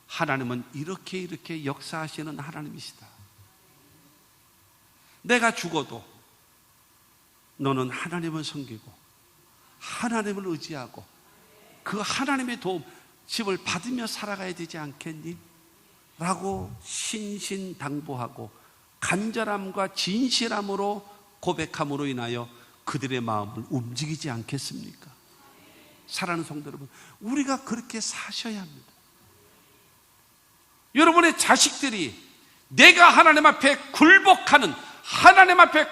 하나님은 이렇게 역사하시는 하나님이시다. 내가 죽어도 너는 하나님을 섬기고 하나님을 의지하고 그 하나님의 도움을 받으며 살아가야 되지 않겠니? 라고 신신당부하고 간절함과 진실함으로 고백함으로 인하여 그들의 마음을 움직이지 않겠습니까? 사랑하는 성도 여러분, 우리가 그렇게 사셔야 합니다. 여러분의 자식들이 내가 하나님 앞에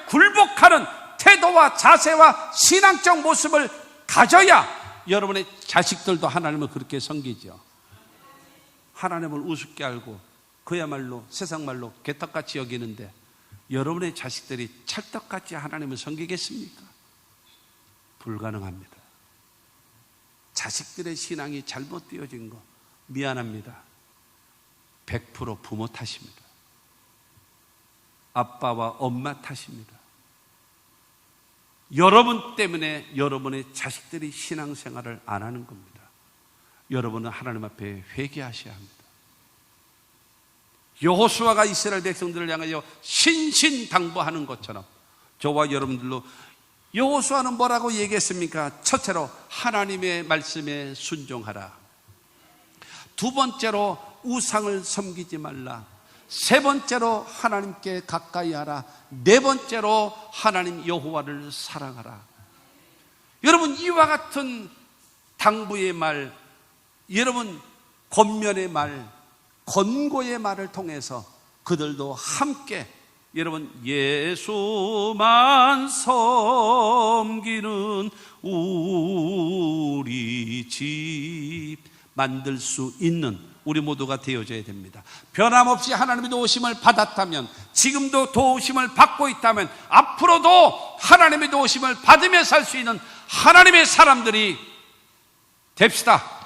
굴복하는 태도와 자세와 신앙적 모습을 가져야 여러분의 자식들도 하나님을 그렇게 섬기죠. 하나님을 우습게 알고 그야말로 세상 말로 개떡같이 여기는데 여러분의 자식들이 찰떡같이 하나님을 섬기겠습니까? 불가능합니다. 자식들의 신앙이 잘못되어진 거 미안합니다. 100% 부모 탓입니다. 아빠와 엄마 탓입니다. 여러분 때문에 여러분의 자식들이 신앙생활을 안 하는 겁니다. 여러분은 하나님 앞에 회개하셔야 합니다. 여호수아가 이스라엘 백성들을 향하여 신신당부하는 것처럼 저와 여러분들로 여호수아는 뭐라고 얘기했습니까? 첫째로 하나님의 말씀에 순종하라. 두 번째로 우상을 섬기지 말라. 세 번째로 하나님께 가까이 하라. 네 번째로 하나님 여호와를 사랑하라. 여러분, 이와 같은 당부의 말, 여러분 권면의 말, 권고의 말을 통해서 그들도 함께 여러분 예수만 섬기는 우리 집 만들 수 있는 우리 모두가 되어져야 됩니다. 변함없이 하나님의 도우심을 받았다면, 지금도 도우심을 받고 있다면, 앞으로도 하나님의 도우심을 받으며 살 수 있는 하나님의 사람들이 됩시다.